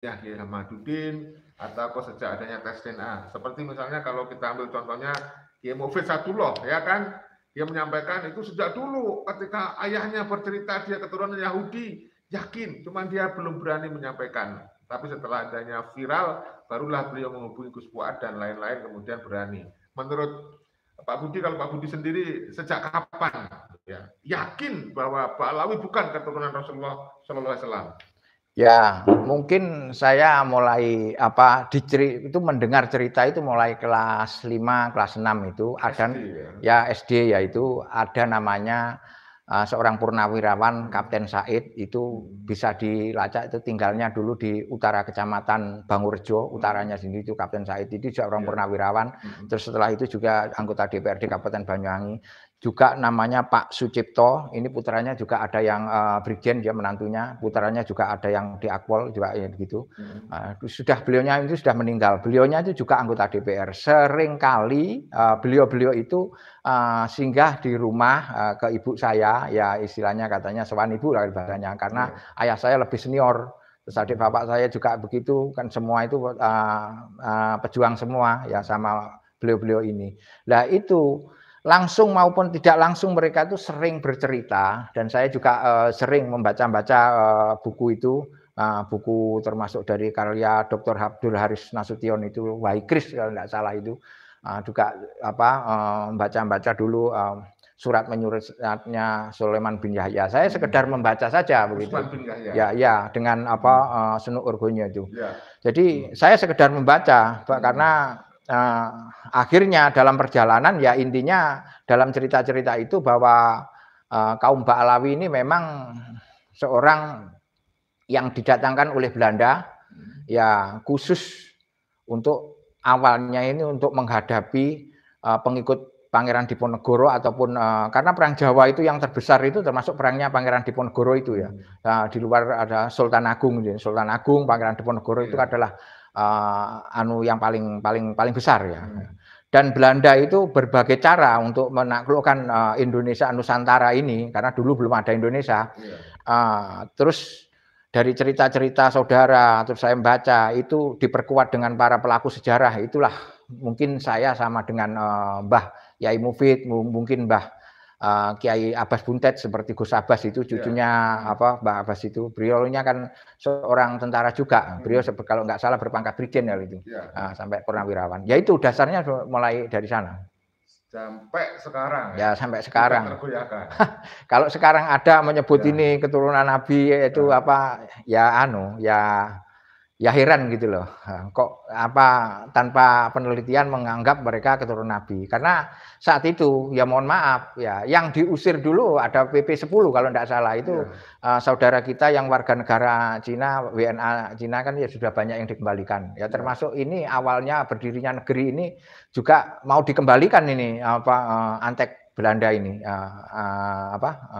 ya Kiai Hamaduddin atau sejak adanya tes DNA. Seperti misalnya kalau kita ambil contohnya Kiai Mufid Sadullah, ya kan, dia menyampaikan itu sejak dulu ketika ayahnya bercerita dia keturunan Yahudi, yakin, cuman dia belum berani menyampaikan. Tapi setelah adanya viral, barulah beliau menghubungi Gus Fuad dan lain-lain kemudian berani. Menurut Pak Budi, kalau Pak Budi sendiri sejak kapan ya yakin bahwa Pak Alawi bukan keturunan Rasulullah Shallallahu Alaihi Wasallam? Ya, mungkin saya mulai itu mendengar cerita itu mulai kelas 5, kelas 6 itu ada SD ya. ya SD, yaitu ada namanya seorang purnawirawan Kapten Said, itu bisa dilacak, itu tinggalnya dulu di utara Kecamatan Bangurjo, utaranya sendiri itu Kapten Said itu seorang purnawirawan. Terus setelah itu juga anggota DPRD Kabupaten Banyuwangi. Juga namanya Pak Sucipto, ini putranya juga ada yang Brigjen, dia menantunya, putranya juga ada yang di Akpol juga ya begitu. Beliaunya itu sudah meninggal. Beliaunya itu juga anggota DPR. Sering kali beliau itu singgah di rumah ke ibu saya, ya istilahnya katanya sowan ibu lah bahasanya, karena ayah saya lebih senior. Terus adik bapak saya juga begitu, kan semua itu pejuang semua ya sama beliau-beliau ini. Nah itu langsung maupun tidak langsung mereka itu sering bercerita, dan saya juga sering membaca-baca buku itu, buku termasuk dari karya Dr. Abdul Haris Nasution itu, Waikris kalau tidak salah itu, juga baca-baca dulu surat menyuratnya Sulaiman bin Yahya. Saya sekedar membaca saja begitu. Ya, dengan Senuk Urgonya itu. Jadi saya sekedar membaca karena akhirnya dalam perjalanan ya intinya dalam cerita-cerita itu bahwa kaum Ba'alawi ini memang seorang yang didatangkan oleh Belanda ya khusus untuk awalnya ini untuk menghadapi pengikut Pangeran Diponegoro ataupun karena perang Jawa itu yang terbesar itu termasuk perangnya Pangeran Diponegoro itu ya. Di luar ada Sultan Agung, Sultan Agung, Pangeran Diponegoro itu adalah yang paling besar ya. Dan Belanda itu berbagai cara untuk menaklukkan Indonesia Nusantara ini karena dulu belum ada Indonesia. Terus dari cerita-cerita saudara, terus saya membaca itu diperkuat dengan para pelaku sejarah. Itulah mungkin saya sama dengan Mbah Yai Mufid, mungkin Mbah Kiai Abbas Buntet seperti Gus Abbas itu cucunya Mbah Abbas itu. Beliaunya kan seorang tentara juga. Beliau kalau nggak salah berpangkat brigjen ya itu. Sampai purnawirawan. Ya itu dasarnya mulai dari sana. Sampai sekarang ya sampai sekarang. Kalau sekarang ada menyebut ini keturunan Nabi itu ya heran gitu loh. Kok tanpa penelitian menganggap mereka keturunan Nabi. Karena saat itu ya mohon maaf ya yang diusir dulu ada PP 10 kalau tidak salah itu saudara kita yang warga negara Cina, WNA Cina kan ya sudah banyak yang dikembalikan. Ya termasuk ini awalnya berdirinya negeri ini juga mau dikembalikan ini Antek Belanda ini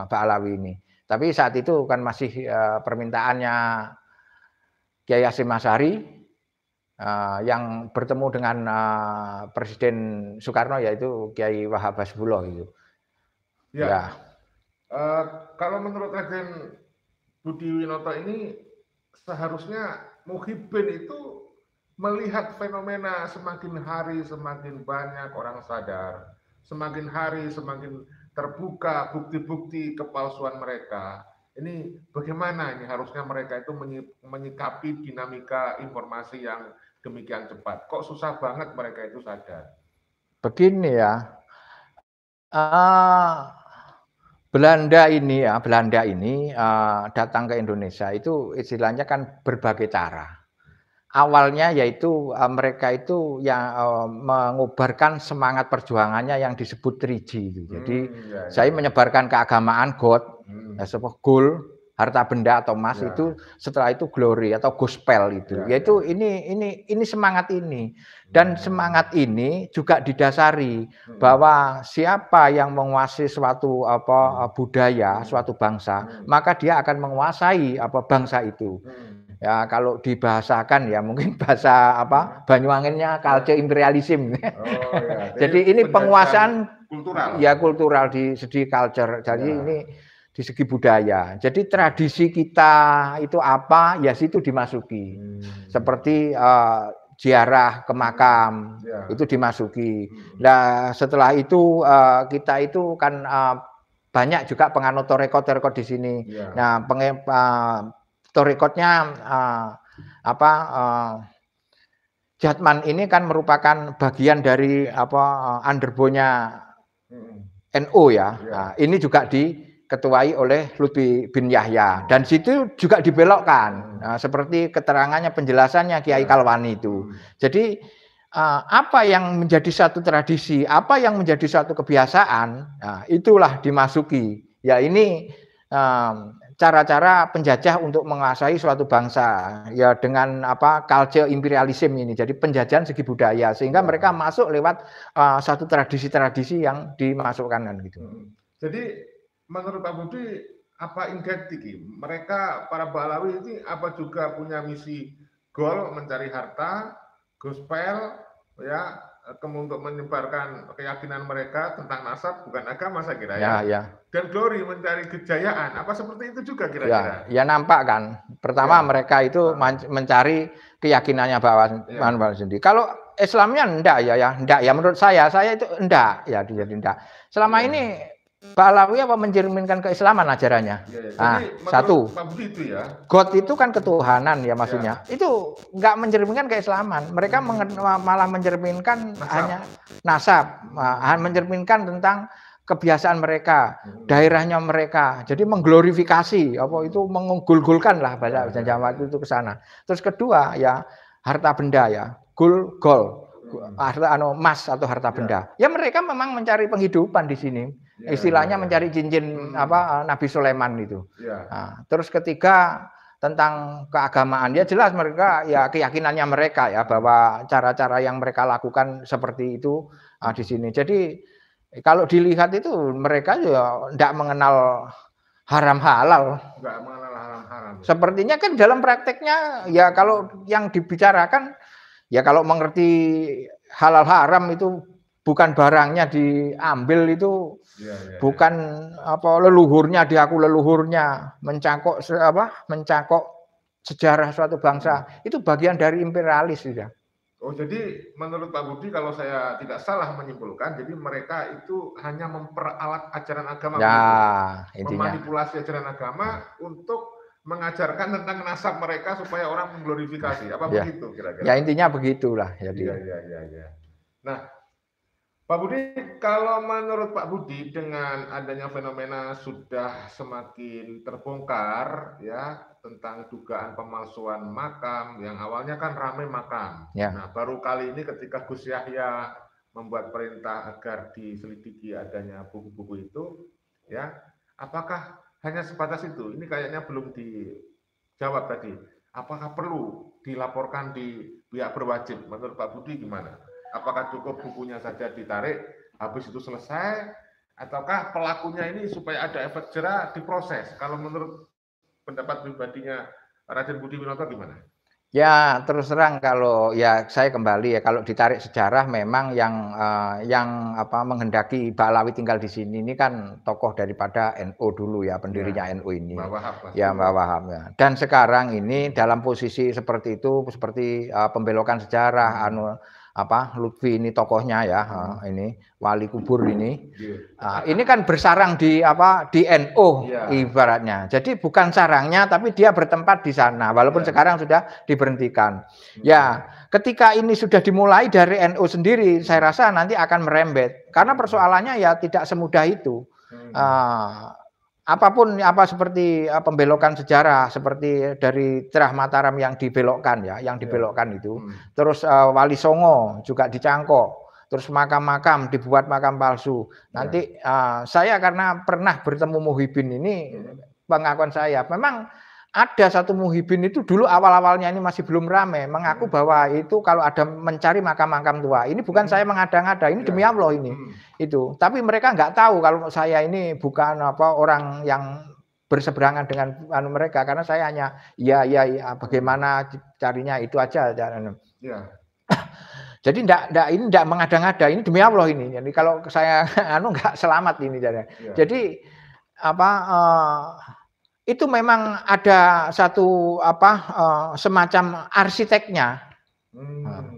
Ba'alawi ini. Tapi saat itu kan masih permintaannya Kiai Hasyim Asy'ari yang bertemu dengan Presiden Soekarno yaitu Kiai Wahab Hasbullah itu. Kalau menurut Raden Budi Winoto ini seharusnya Muhyiddin itu melihat fenomena semakin hari semakin banyak orang sadar, semakin hari semakin terbuka bukti-bukti kepalsuan mereka. Ini bagaimana ini harusnya mereka itu menyikapi dinamika informasi yang demikian cepat. Kok susah banget mereka itu sadar? Begini ya, Belanda ini datang ke Indonesia itu istilahnya kan berbagai cara. Awalnya yaitu mereka itu yang mengubarkan semangat perjuangannya yang disebut 3G itu. Jadi saya menyebarkan keagamaan God, gold, harta benda atau emas itu, setelah itu glory atau gospel itu. Yaitu ini semangat ini. Dan semangat ini juga didasari bahwa siapa yang menguasai suatu budaya, suatu bangsa, maka dia akan menguasai bangsa itu. Ya kalau dibahasakan ya mungkin bahasa Banyuwanginnya culture imperialism. Jadi ini penguasaan kultural di segi culture. Jadi ini di segi budaya. Jadi tradisi kita itu apa, ya situ dimasuki. Seperti ziarah ke makam itu dimasuki. Nah, setelah itu kita itu kan banyak juga penganut torekot di sini. Nah, torekotnya Jatman ini kan merupakan bagian dari underbonya NU ya. Nah, ini juga diketuai oleh Lutfi bin Yahya dan situ juga dibelokkan. Nah, seperti keterangannya penjelasannya Kiai Kalwani itu. Jadi apa yang menjadi satu tradisi, apa yang menjadi satu kebiasaan, nah, itulah dimasuki. Ya ini cara-cara penjajah untuk menguasai suatu bangsa ya dengan culture imperialism ini, jadi penjajahan segi budaya sehingga mereka masuk lewat satu tradisi-tradisi yang dimasukkan kan gitu. Jadi menurut Pak Budi apa Inggris mereka para Balawi ini apa juga punya misi goal mencari harta, gospel ya untuk menyebarkan keyakinan mereka tentang nasab bukan agama saya kira ya. Dan glory mencari kejayaan apa seperti itu juga kira-kira? Ya nampak kan. Pertama mereka itu mencari keyakinannya bahwa sendiri. Kalau Islamnya enggak ya menurut saya itu enggak ya jadi enggak. Selama ini Balawi apa mencerminkan keislaman ajarannya? Nah, satu. God itu kan ketuhanan ya maksudnya. Itu enggak mencerminkan keislaman. Mereka malah mencerminkan hanya nasab, mencerminkan tentang kebiasaan mereka, daerahnya mereka. Jadi mengglorifikasi itu menggul-gulkan lah bahasa Jawa itu ke sana. Terus kedua ya harta benda ya, gol. Harta emas atau harta benda. Ya mereka memang mencari penghidupan di sini. Istilahnya mencari cincin Nabi Sulaiman itu. Nah, terus ketiga tentang keagamaan ya jelas mereka ya keyakinannya mereka ya bahwa cara-cara yang mereka lakukan seperti itu di sini. Jadi kalau dilihat itu mereka juga tidak mengenal haram halal. Enggak mengenal haram-haram. Sepertinya kan dalam prakteknya ya kalau yang dibicarakan ya kalau mengerti halal haram itu bukan barangnya diambil itu bukan leluhurnya diaku leluhurnya mencangkok sejarah suatu bangsa itu bagian dari imperialis sudah. Oh jadi menurut Pak Budi kalau saya tidak salah menyimpulkan jadi mereka itu hanya memperalat ajaran agama memanipulasi ajaran agama untuk mengajarkan tentang nasab mereka supaya orang mengglorifikasi apa begitu kira-kira? Ya intinya begitulah jadi. Ya. Nah Pak Budi, kalau menurut Pak Budi dengan adanya fenomena sudah semakin terbongkar ya tentang dugaan pemalsuan makam yang awalnya kan ramai makam. Nah, baru kali ini ketika Gus Yahya membuat perintah agar diselidiki adanya buku-buku itu ya, apakah hanya sebatas itu? Ini kayaknya belum dijawab tadi. Apakah perlu dilaporkan di pihak berwajib? Menurut Pak Budi gimana? Apakah cukup bukunya saja ditarik, habis itu selesai, ataukah pelakunya ini supaya ada efek jera diproses? Kalau menurut pendapat pribadinya Raden Budi Winoto gimana? Ya terus terang kalau ya saya kembali ya kalau ditarik sejarah memang yang menghendaki Balawi tinggal di sini ini kan tokoh daripada NU dulu ya pendirinya NU ini. Mbah Wahab ya. Dan sekarang ini dalam posisi seperti itu seperti pembelokan sejarah Lutfi ini tokohnya ya ini wali kubur ini. Ini kan bersarang di NU ibaratnya. Jadi bukan sarangnya tapi dia bertempat di sana walaupun sekarang sudah diberhentikan. Ya, ketika ini sudah dimulai dari NU sendiri saya rasa nanti akan merembet karena persoalannya ya tidak semudah itu. Apapun seperti pembelokan sejarah seperti dari Cerah Mataram yang dibelokkan itu. Terus Wali Songo juga dicangkok. Terus makam-makam dibuat makam palsu. Nanti saya karena pernah bertemu Muhyiddin ini pengakuan saya memang ada satu Muhyiddin itu dulu awal-awalnya ini masih belum ramai mengaku bahwa itu kalau ada mencari makam-makam tua ini bukan saya mengada-ngada ini demi Allah ini itu tapi mereka nggak tahu kalau saya ini bukan orang yang berseberangan dengan mereka karena saya hanya ya bagaimana carinya itu aja jadi enggak mengada-ngada ini demi Allah ini jadi kalau saya nggak selamat ini jadi apa, itu memang ada satu apa, semacam arsiteknya.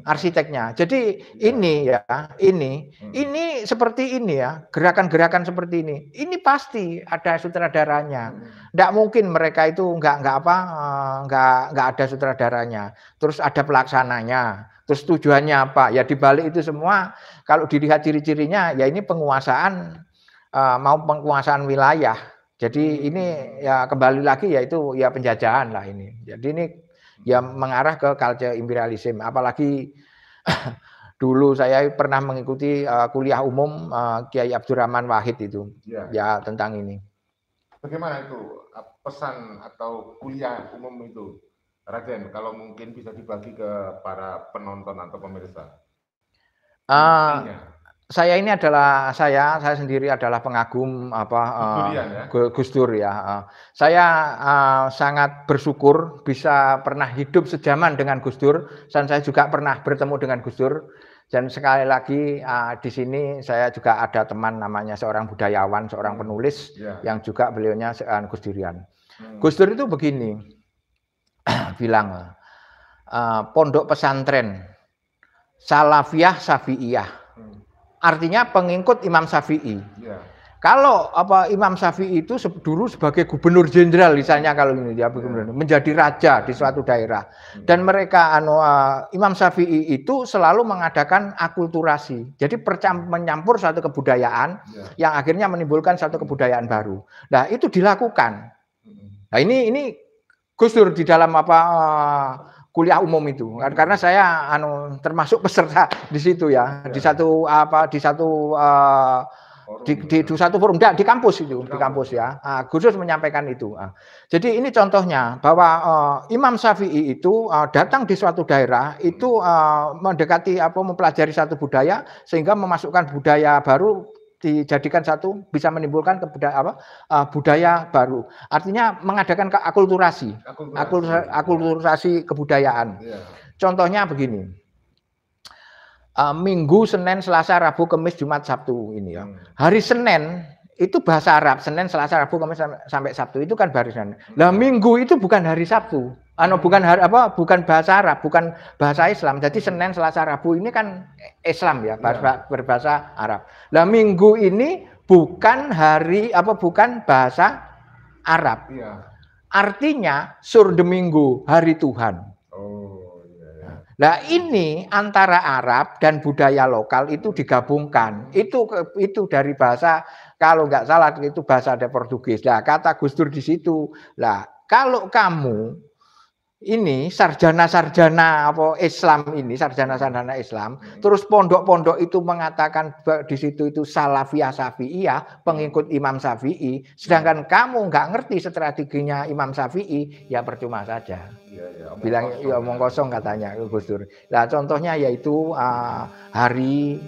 Arsiteknya. Jadi ini ya, ini seperti ini ya, gerakan-gerakan seperti ini. Ini pasti ada sutradaranya. Nggak mungkin mereka itu nggak ada sutradaranya. Terus ada pelaksananya. Terus tujuannya apa? Ya di balik itu semua kalau dilihat ciri-cirinya ya ini penguasaan mau penguasaan wilayah. Jadi ini ya kembali lagi yaitu ya penjajahan lah ini. Jadi ini ya mengarah ke culture imperialism. Apalagi dulu saya pernah mengikuti kuliah umum Kiai Abdurrahman Wahid itu ya tentang ini. Bagaimana itu pesan atau kuliah umum itu, Raden? Kalau mungkin bisa dibagi ke para penonton atau pemirsa. Saya ini adalah saya sendiri adalah pengagum Gus Dur ya. Saya sangat bersyukur bisa pernah hidup sejaman dengan Gus Dur dan saya juga pernah bertemu dengan Gus Dur. Dan sekali lagi di sini saya juga ada teman namanya seorang budayawan, seorang penulis yang juga beliaunya Gus Durian. Gus Dur itu begini bilang, pondok pesantren Salafiyah Syafi'iyah. Artinya pengikut Imam Syafi'i. Kalau Imam Syafi'i itu dulu sebagai gubernur jenderal misalnya kalau ini dia menjadi raja di suatu daerah dan mereka Imam Syafi'i itu selalu mengadakan akulturasi. Jadi menyampur satu kebudayaan yang akhirnya menimbulkan satu kebudayaan baru. Nah, itu dilakukan. Nah, ini Gus Dur di dalam kuliah umum itu karena saya termasuk peserta di situ ya di satu forum di kampus itu di kampus ya Gus Dur menyampaikan itu. Jadi ini contohnya bahwa Imam Syafi'i itu datang di suatu daerah itu mendekati mempelajari satu budaya sehingga memasukkan budaya baru dijadikan satu bisa menimbulkan budaya baru. Artinya mengadakan akulturasi kebudayaan. Contohnya begini. Minggu, Senin, Selasa, Rabu, Kamis, Jumat, Sabtu ini ya. Hari Senin itu bahasa Arab, Senin, Selasa, Rabu, Kamis sampai Sabtu itu kan barisan. Lah Minggu itu bukan hari Sabtu. Bukan bahasa Arab, bukan bahasa Islam. Jadi Senin, Selasa, Rabu ini kan Islam ya, berbahasa Arab. Lah Minggu ini bukan bahasa Arab. Artinya surde Minggu, hari Tuhan. Nah ini antara Arab dan budaya lokal itu digabungkan. Itu dari bahasa kalau nggak salah itu bahasa ada Portugis. Nah kata Gus Dur di situ. Lah kalau kamu ini sarjana-sarjana Islam ini sarjana-sarjana Islam, terus pondok-pondok itu mengatakan di situ itu Salafiyah Syafi'iyah, pengikut Imam Syafi'i, sedangkan kamu nggak ngerti strateginya Imam Syafi'i, ya percuma saja. Bilang omong kosong katanya Gus Dur. Nah contohnya yaitu hari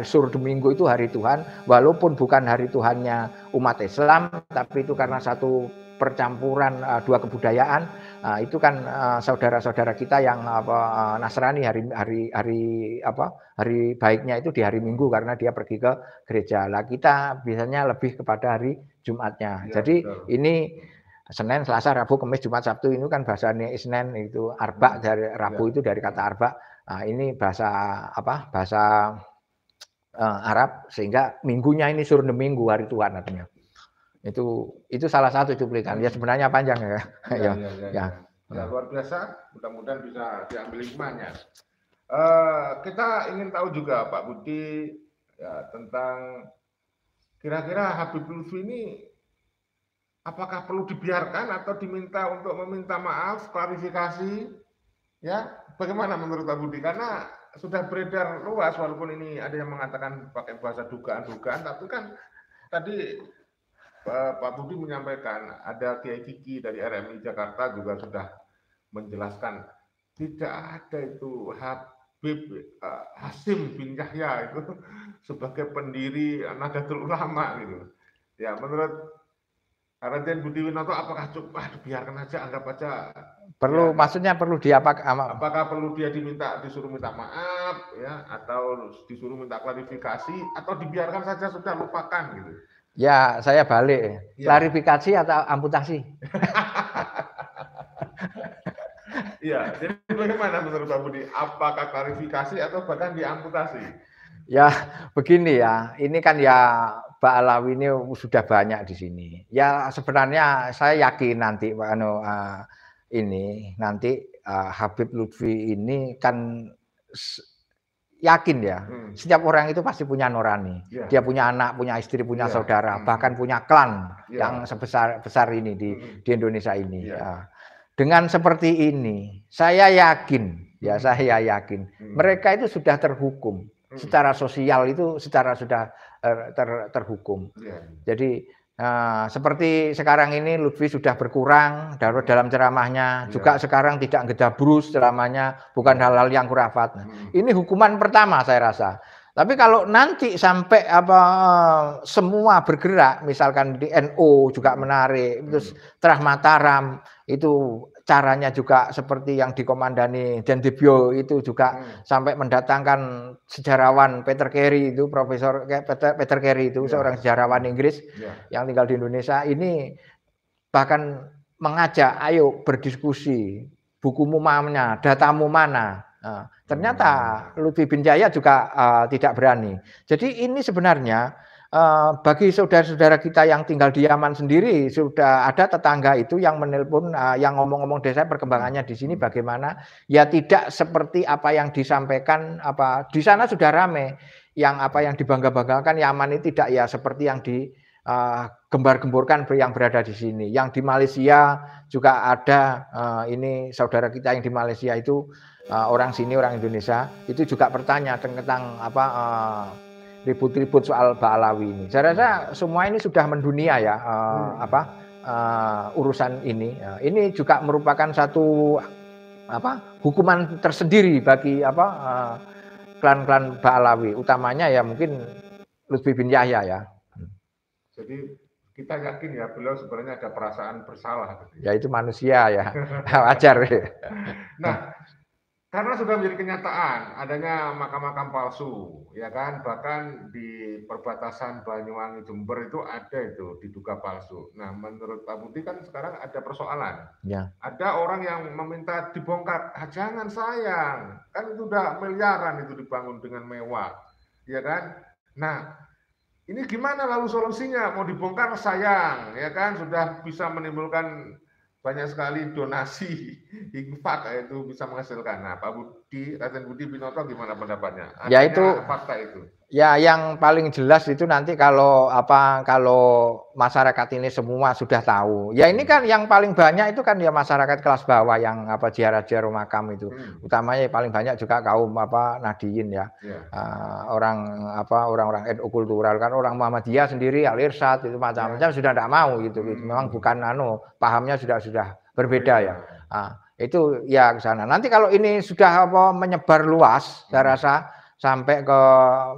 surde Minggu itu hari Tuhan, walaupun bukan hari Tuhannya umat Islam, tapi itu karena satu percampuran dua kebudayaan. Itu kan saudara-saudara kita yang Nasrani hari baiknya itu di hari Minggu karena dia pergi ke gereja. Lah kita biasanya lebih kepada hari Jumatnya. Jadi ini Senin, Selasa, Rabu, Kamis, Jumat, Sabtu ini kan bahasanya Isnen itu arba dari Rabu itu dari kata arba. Nah, ini bahasa Arab sehingga minggunya ini surde Minggu hari Tuhan artinya. Itu salah satu cuplikan. Ya sebenarnya panjang ya. Ya luar biasa. Mudah-mudahan bisa diambil hikmahnya. Kita ingin tahu juga Pak Budi ya, tentang kira-kira Habib Lutfi ini apakah perlu dibiarkan atau diminta untuk meminta maaf, klarifikasi? Ya, bagaimana menurut Pak Budi? Karena sudah beredar luas walaupun ini ada yang mengatakan pakai bahasa dugaan-dugaan, tapi kan tadi Pak Budi menyampaikan ada Kiai Kiki dari RMI Jakarta juga sudah menjelaskan tidak ada itu Habib Hasim bin Yahya itu sebagai pendiri Nahdlatul Ulama gitu. Ya menurut Raden Budi Winoto apakah cukup dibiarkan aja anggap aja perlu ya, maksudnya perlu apakah perlu dia disuruh minta maaf ya atau disuruh minta klarifikasi atau dibiarkan saja sudah lupakan gitu. Ya, saya balik. Ya. Klarifikasi atau amputasi? Iya, jadi bagaimana menurut Pak Budi? Apakah klarifikasi atau bahkan diamputasi? Ya, begini ya. Ini kan ya Pak Alawi ini sudah banyak di sini. Ya, sebenarnya saya yakin nanti ini nanti Habib Lutfi ini kan yakin ya. Setiap orang itu pasti punya nurani. Ya. Dia punya anak, punya istri, punya Ya. saudara, bahkan punya klan Ya. yang sebesar ini di Indonesia ini. Ya. Ya. Dengan seperti ini, saya yakin, ya saya yakin, mereka itu sudah terhukum. Secara sosial itu secara sudah terhukum. Ya. Jadi seperti sekarang ini Lutfi sudah berkurang dalam ceramahnya, juga sekarang tidak gedabrus ceramahnya, bukan hal-hal yang khurafat. Ini hukuman pertama saya rasa. Tapi kalau nanti sampai semua bergerak, misalkan di NU juga menarik, terus Trah Mataram itu caranya juga seperti yang dikomandani Dendebyo itu juga sampai mendatangkan sejarawan Peter Carey itu, Profesor Peter Carey itu seorang sejarawan Inggris yang tinggal di Indonesia ini bahkan mengajak ayo berdiskusi, bukumu mana, datamu mana. Ternyata Lutfi bin Jaya juga tidak berani. Jadi ini sebenarnya bagi saudara-saudara kita yang tinggal di Yaman sendiri sudah ada tetangga itu yang menelpon, yang ngomong-ngomong desa perkembangannya di sini bagaimana, ya tidak seperti apa yang disampaikan di sana sudah ramai, yang apa yang dibangga-banggakan Yaman ini tidak ya seperti yang gembar-gemborkan yang berada di sini. Yang di Malaysia juga ada ini saudara kita yang di Malaysia itu orang sini orang Indonesia itu juga bertanya tentang ribut-ribut soal Pak Alawi ini. Saya rasa semua ini sudah mendunia ya urusan ini. Ini juga merupakan satu hukuman tersendiri bagi klan-klan Pak Alawi. Utamanya ya mungkin Lutfi bin Yahya ya. Jadi kita yakin ya beliau sebenarnya ada perasaan bersalah. Ya itu manusia ya, wajar. Nah, karena sudah menjadi kenyataan adanya makam-makam palsu, ya kan, bahkan di perbatasan Banyuwangi Jember itu ada itu diduga palsu. Nah, menurut Pak Budi kan sekarang ada persoalan. Ya. Ada orang yang meminta dibongkar, jangan sayang, kan itu udah miliaran itu dibangun dengan mewah, ya kan. Nah, ini gimana lalu solusinya? Mau dibongkar sayang, ya kan, sudah bisa menimbulkan banyak sekali donasi infak itu bisa menghasilkan. Nah, Pak Budi, Raden Budi Binoto gimana pendapatnya? Ya itu fakta itu. Ya yang paling jelas itu nanti kalau masyarakat ini semua sudah tahu. Ya ini kan yang paling banyak itu kan ya masyarakat kelas bawah yang ziarah-ziarah makam itu. Utamanya paling banyak juga kaum Nahdiyin ya. Orang-orang NU kultural kan orang Muhammadiyah sendiri Al-Irsyad itu macam-macam sudah tidak mau gitu. Memang bukan pahamnya sudah berbeda ya. Itu ya ke sana. Nanti kalau ini sudah menyebar luas saya rasa sampai ke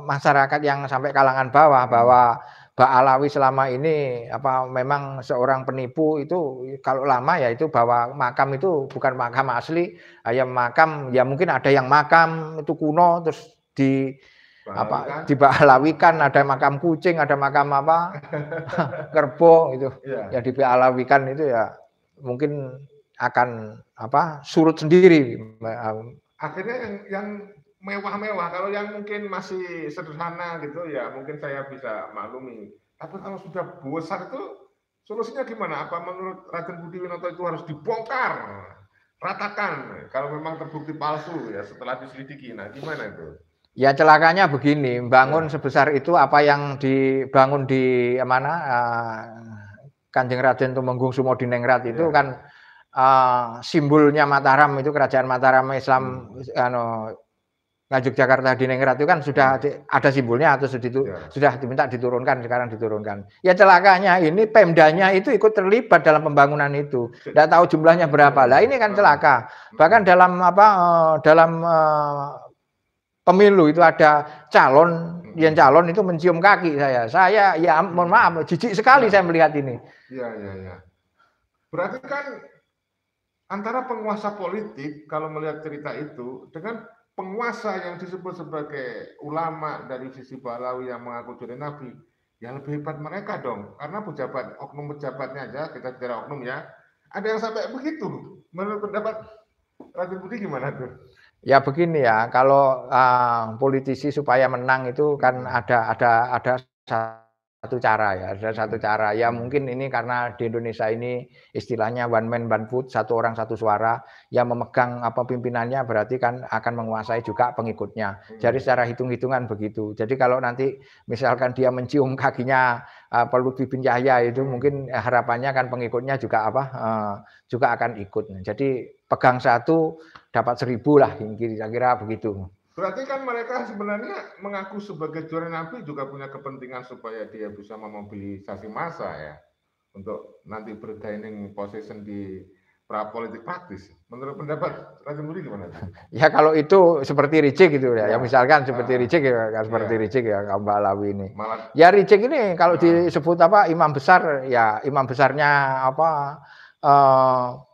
masyarakat yang sampai kalangan bawah bahwa Mbak Alawi selama ini memang seorang penipu itu kalau lama ya itu bahwa makam itu bukan makam asli, ya makam ya mungkin ada yang makam itu kuno terus dibaalawikan, ada makam kucing, ada makam kerbau itu ya dibaalawikan itu ya mungkin akan surut sendiri. Akhirnya yang mewah-mewah, kalau yang mungkin masih sederhana gitu ya mungkin saya bisa maklumi. Tapi kalau sudah besar itu solusinya gimana? Apa menurut Raden Budi Binoto itu harus dibongkar, ratakan kalau memang terbukti palsu ya setelah diselidiki? Nah gimana itu? Ya celakanya begini, bangun sebesar itu apa yang dibangun di Kanjeng Raden Tumenggung Sumodiningrat itu kan simbolnya Mataram itu kerajaan Mataram Islam Yogyakarta di Ningrat itu kan sudah ada simbolnya atau sudah diminta diturunkan, sekarang diturunkan. Ya celakanya ini Pemdanya itu ikut terlibat dalam pembangunan itu. Tidak tahu jumlahnya berapa. Lah ini kan celaka. Bahkan dalam pemilu itu ada calon itu mencium kaki saya. Saya ya mohon maaf, jijik sekali saya melihat ini. Iya. Berarti kan antara penguasa politik kalau melihat cerita itu dengan penguasa yang disebut sebagai ulama dari sisi Balawi yang mengaku jadi nabi, ya lebih hebat mereka dong. Karena pejabat, oknum pejabatnya aja, kita bicara oknum ya, ada yang sampai begitu. Menurut pendapat Raden Budi gimana tuh? Ya begini ya, kalau politisi supaya menang itu kan ada satu cara ya, ada satu cara. Ya mungkin ini karena di Indonesia ini istilahnya one man one vote, satu orang satu suara, yang memegang apa pimpinannya berarti kan akan menguasai juga pengikutnya. Jadi secara hitung-hitungan begitu. Jadi kalau nanti misalkan dia mencium kakinya Lutfi bin Yahya itu mungkin harapannya kan pengikutnya juga juga akan ikut. Jadi pegang satu dapat 1000 lah, kira-kira begitu. Berarti kan mereka sebenarnya mengaku sebagai juara Nabi juga punya kepentingan supaya dia bisa memobilisasi massa ya, untuk nanti bergaining position di politik praktis. Menurut pendapat Raden Budi gimana? Ya kalau itu seperti Ricik gitu ya, misalkan seperti Ricik ya, seperti Ricik ya, Mbak Alawi ini. Ya Ricik ini kalau disebut apa imam besar, ya imam besarnya apa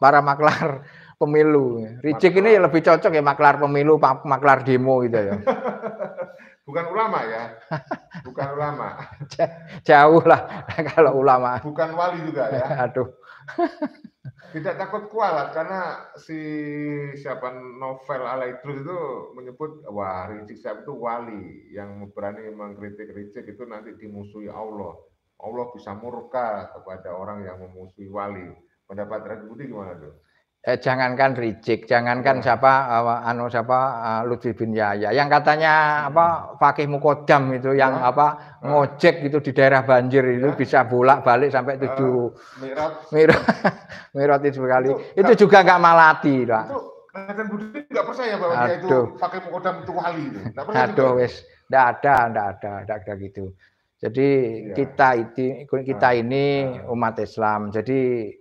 para maklar pemilu. Ricik ini lebih cocok ya maklar pemilu, maklar demo gitu ya. Bukan ulama ya, bukan ulama. Jauh lah kalau ulama. Bukan wali juga ya. Aduh. Tidak takut kualat karena si siapa Novel Alaidrus itu menyebut wah Rizik Syihab itu wali yang berani mengkritik Rizik itu nanti dimusuhi Allah. Allah bisa murka kepada orang yang memusuhi wali. Pendapat Raden Budi gimana tuh? Jangankan Rizik, jangankan siapa Lutfi bin Yahya, yang katanya apa Fakih Mukodam itu yang apa ngojek gitu di daerah banjir itu bisa bolak-balik sampai 7 Mirat itu sekali. Itu juga nggak malati, Pak. Itu Raden Budi nggak percaya bahwa dia itu Fakih Mukodam itu wali itu. Aduh, wes, nggak ada gitu. Jadi kita ini umat Islam. Jadi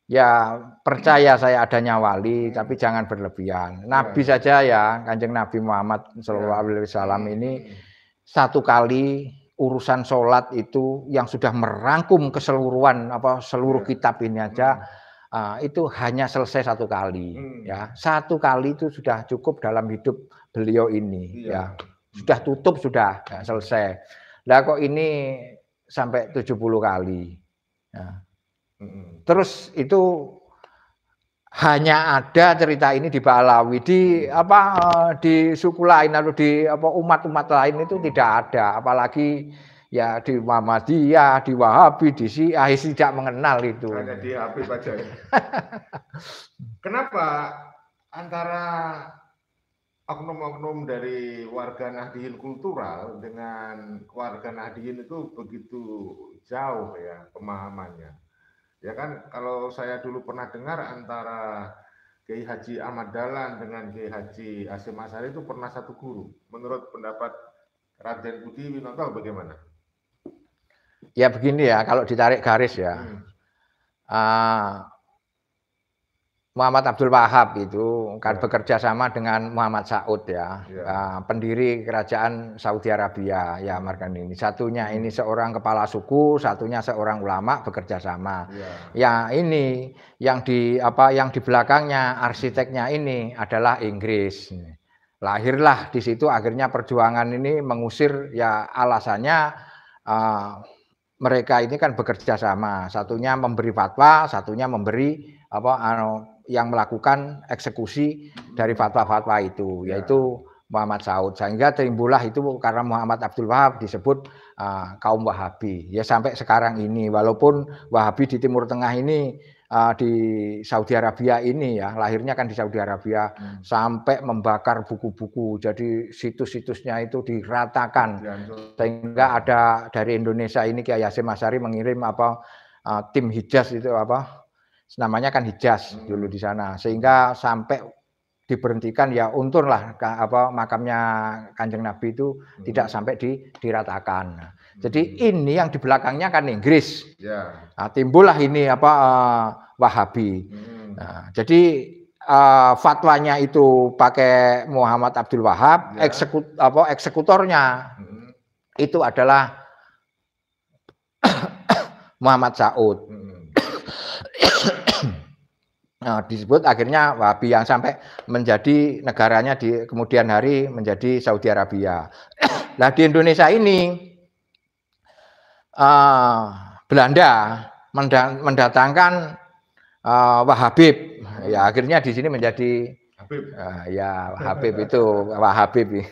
ya percaya saya adanya wali, tapi jangan berlebihan. Nabi saja ya, Kanjeng Nabi Muhammad SAW ini satu kali urusan sholat itu yang sudah merangkum keseluruhan seluruh kitab ini aja itu hanya selesai satu kali. Ya, satu kali itu sudah cukup dalam hidup beliau ini. Ya, sudah tutup sudah ya, selesai. Lah kok ini sampai 70 kali. Ya. Terus itu hanya ada cerita ini di Ba'alawi, di suku lain atau di umat-umat lain itu tidak ada, apalagi ya di Muhammadiyah, di Wahabi, di Syiah tidak mengenal itu. Hanya di Habib aja. Kenapa antara oknum-oknum dari warga Nahdliyin kultural dengan warga Nahdliyin itu begitu jauh ya pemahamannya? Ya kan kalau saya dulu pernah dengar antara Kiai Haji Ahmad Dahlan dengan Kiai Haji Hasyim Asy'ari itu pernah satu guru. Menurut pendapat Raden Budi Winonto bagaimana? Ya begini ya, kalau ditarik garis ya. Muhammad Abdul Wahab itu kan bekerja sama dengan Muhammad Saud ya, pendiri kerajaan Saudi Arabia ya Markan ini. Satunya ini seorang kepala suku, satunya seorang ulama bekerja sama. Ya ini yang di belakangnya arsiteknya ini adalah Inggris. Lahirlah di situ akhirnya perjuangan ini mengusir ya alasannya mereka ini kan bekerja sama. Satunya memberi fatwa, satunya memberi yang melakukan eksekusi dari fatwa-fatwa itu, yaitu Muhammad Saud. Sehingga timbullah itu karena Muhammad Abdul Wahab disebut kaum Wahabi. Ya sampai sekarang ini, walaupun Wahabi di Timur Tengah ini di Saudi Arabia ini ya, lahirnya kan di Saudi Arabia, sampai membakar buku-buku. Jadi situs-situsnya itu diratakan. Sehingga ada dari Indonesia ini Kiai Hasyim Asy'ari mengirim tim Hijaz itu namanya kan Hijaz dulu di sana, sehingga sampai diberhentikan ya untunglah makamnya Kanjeng Nabi itu tidak sampai diratakan. Jadi ini yang di belakangnya kan Inggris. Nah, timbullah ini Wahabi. Nah, jadi fatwanya itu pakai Muhammad Abdul Wahab, eksekutornya itu adalah Muhammad Saud. Nah, disebut akhirnya Wahabi yang sampai menjadi negaranya di kemudian hari menjadi Saudi Arabia. Nah di Indonesia ini Belanda mendatangkan Wahabib. Ya akhirnya di sini menjadi Habib. Ya Habib itu Wahabib.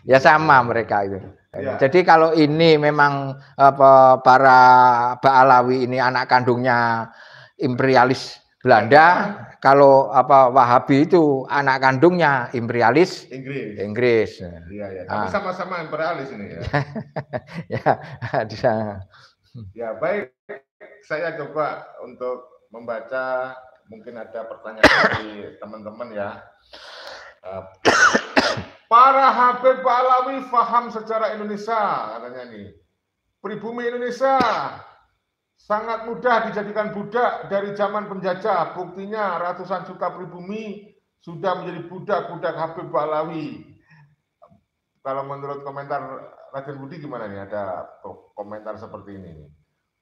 Ya sama mereka itu. Ya. Jadi kalau ini memang para Ba'alawi ini anak kandungnya imperialis Belanda, kalau Wahabi itu anak kandungnya imperialis Inggris. Iya, ya. Tapi sama-sama imperialis ini ya. Ya, di sana. Ya, baik. Saya coba untuk membaca, mungkin ada pertanyaan dari teman-teman ya. Para Habib Ba'alawi faham sejarah Indonesia, katanya nih. Pribumi Indonesia sangat mudah dijadikan budak dari zaman penjajah. Buktinya ratusan juta pribumi sudah menjadi budak-budak Habib Ba'alawi. Kalau menurut komentar Raden Budi gimana nih? Ada komentar seperti ini.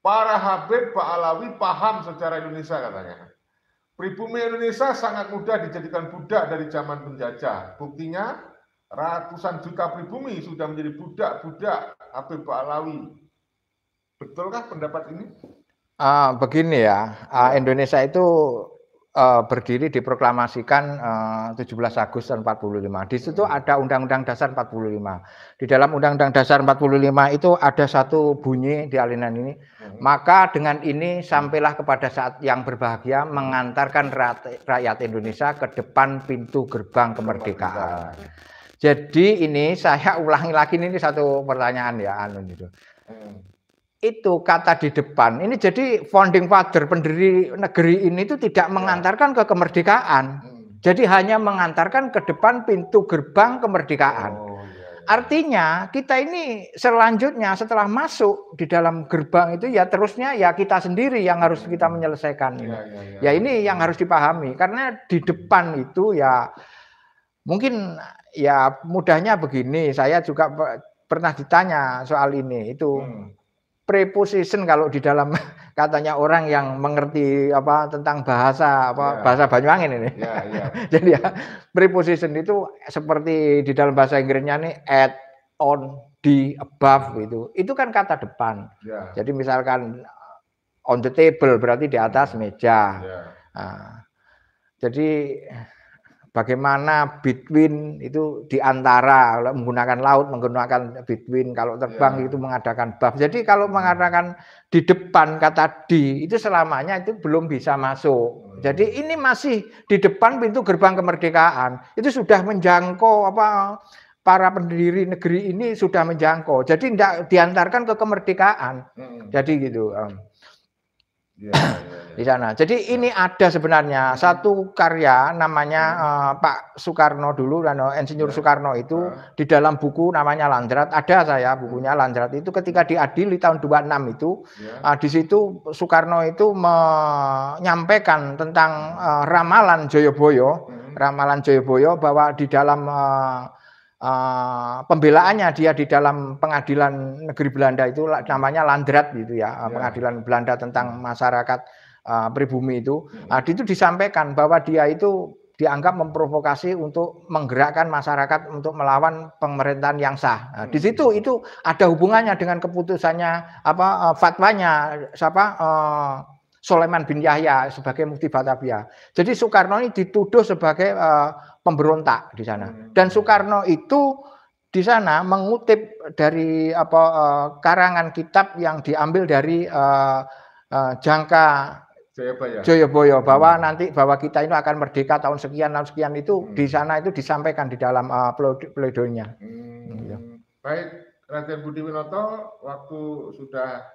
Para Habib Ba'alawi paham sejarah Indonesia, katanya. Pribumi Indonesia sangat mudah dijadikan budak dari zaman penjajah. Buktinya ratusan juta pribumi sudah menjadi budak-budak Habib Ba'alawi. Betulkah pendapat ini? Begini ya, Indonesia itu berdiri diproklamasikan 17 Agustus 45. Di situ ada Undang-Undang Dasar 45. Di dalam Undang-Undang Dasar 45 itu ada satu bunyi di alinean ini. Maka dengan ini sampailah kepada saat yang berbahagia mengantarkan rakyat Indonesia ke depan pintu gerbang kemerdekaan. Jadi ini saya ulangi lagi, ini satu pertanyaan ya, itu kata di depan ini, jadi founding father, pendiri negeri ini itu tidak mengantarkan ke kemerdekaan, jadi hanya mengantarkan ke depan pintu gerbang kemerdekaan. Artinya kita ini selanjutnya setelah masuk di dalam gerbang itu ya terusnya ya kita sendiri yang harus kita menyelesaikan ini. Ya ini yang harus dipahami, karena di depan itu ya mungkin ya mudahnya begini, saya juga pernah ditanya soal ini itu. Preposition kalau di dalam katanya orang yang mengerti tentang bahasa bahasa Banyuwangen ini. Jadi ya preposition itu seperti di dalam bahasa Inggrisnya nih at, on, di, above gitu. Itu kan kata depan. Jadi misalkan on the table berarti di atas meja. Nah, jadi bagaimana between itu di antara, menggunakan laut menggunakan between, kalau terbang itu mengadakan above. Jadi kalau mengatakan di depan kata di itu selamanya itu belum bisa masuk. Jadi ini masih di depan pintu gerbang kemerdekaan. Itu sudah menjangkau para pendiri negeri ini sudah menjangkau. Jadi tidak diantarkan ke kemerdekaan. Jadi gitu. Di sana. Jadi ini ada sebenarnya satu karya namanya Pak Soekarno dulu, Insinyur Soekarno itu di dalam buku namanya Landrat, ada saya bukunya Landrat itu ketika diadili tahun 26 itu di situ Soekarno itu menyampaikan tentang ramalan Joyoboyo bahwa di dalam pembelaannya dia di dalam pengadilan negeri Belanda itu namanya Landrat gitu ya, pengadilan Belanda tentang masyarakat pribumi itu. Itu disampaikan bahwa dia itu dianggap memprovokasi untuk menggerakkan masyarakat untuk melawan pemerintahan yang sah. Di situ itu ada hubungannya dengan keputusannya fatwanya Sulaiman bin Yahya sebagai mufti Batavia. Jadi Soekarno ini dituduh sebagai pemberontak di sana. Dan Soekarno itu di sana mengutip dari karangan kitab yang diambil dari Jangka Joyoboyo bahwa kita ini akan merdeka tahun sekian itu di sana itu disampaikan di dalam pledoinya. Baik, Raden Budi Winoto, waktu sudah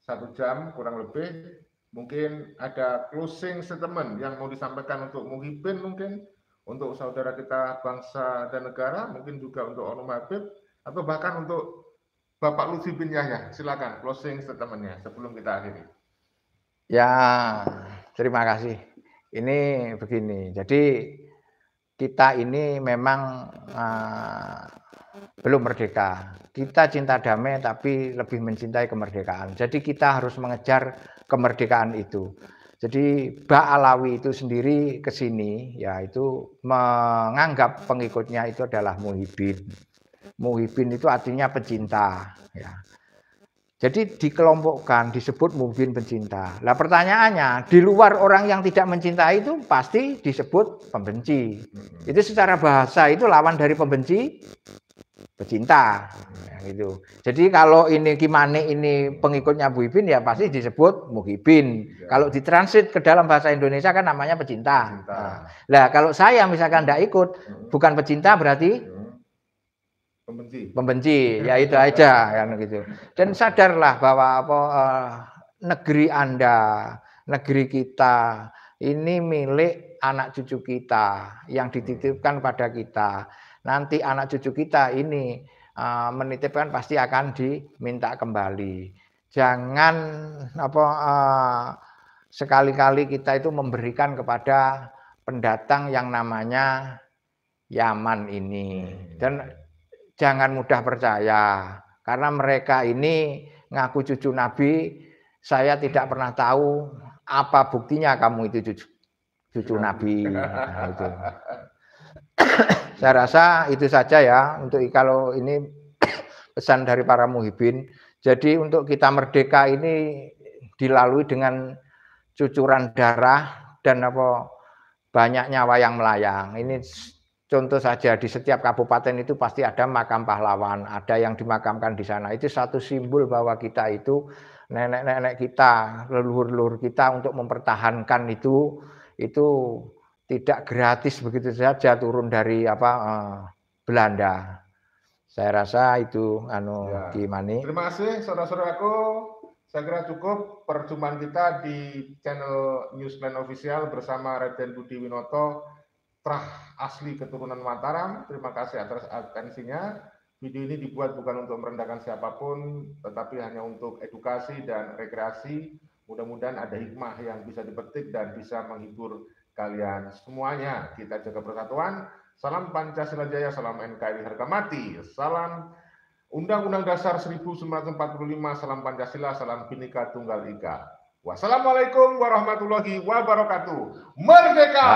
1 jam kurang lebih. Mungkin ada closing statement yang mau disampaikan untuk Muhyiddin, mungkin untuk saudara kita bangsa dan negara, mungkin juga untuk Onum Habib, atau bahkan untuk Bapak Lutfi bin Yahya. Silakan closing statementnya sebelum kita akhiri. Ya, terima kasih. Ini begini, jadi kita ini memang belum merdeka. Kita cinta damai tapi lebih mencintai kemerdekaan. Jadi kita harus mengejar kemerdekaan itu. Jadi Ba'alawi itu sendiri ke sini yaitu menganggap pengikutnya itu adalah Muhyiddin. Muhyiddin itu artinya pecinta ya. Jadi dikelompokkan, disebut Muhibin pencinta. Nah pertanyaannya, di luar orang yang tidak mencintai itu pasti disebut pembenci. Itu secara bahasa itu lawan dari pembenci, pecinta. Ya, gitu. Jadi kalau ini Kimane ini pengikutnya Muhibin ya pasti disebut Muhibin. Ya. Kalau ditransit ke dalam bahasa Indonesia kan namanya pecinta. Nah kalau saya misalkan tidak ikut, bukan pecinta berarti pembenci, ya itu aja kan gitu. Dan sadarlah bahwa negeri Anda, negeri kita ini milik anak cucu kita yang dititipkan pada kita. Nanti anak cucu kita ini menitipkan pasti akan diminta kembali. Jangan sekali-kali kita itu memberikan kepada pendatang yang namanya Yaman ini. Dan jangan mudah percaya, karena mereka ini ngaku cucu Nabi. Saya tidak pernah tahu apa buktinya kamu itu cucu Nabi. Nah, itu. Saya rasa itu saja ya untuk kalau ini pesan dari para muhibin. Jadi untuk kita merdeka ini dilalui dengan cucuran darah dan banyak nyawa yang melayang. Ini contoh saja di setiap kabupaten itu pasti ada makam pahlawan, ada yang dimakamkan di sana. Itu satu simbol bahwa kita itu nenek-nenek kita, leluhur-leluhur kita untuk mempertahankan itu tidak gratis begitu saja turun dari Belanda. Saya rasa itu ya. Kimani. Terima kasih saudara-saudaraku. Saya kira cukup perjumpaan kita di channel Newsman Official bersama Raden Budi Winoto, Trah asli keturunan Mataram. Terima kasih atas atensinya. Video ini dibuat bukan untuk merendahkan siapapun, tetapi hanya untuk edukasi dan rekreasi. Mudah-mudahan ada hikmah yang bisa dipetik dan bisa menghibur kalian semuanya. Kita jaga persatuan. Salam Pancasila Jaya, salam NKRI harga mati, salam Undang-Undang Dasar 1945, salam Pancasila, salam Bhinneka Tunggal Ika. Wassalamualaikum warahmatullahi wabarakatuh. Merdeka!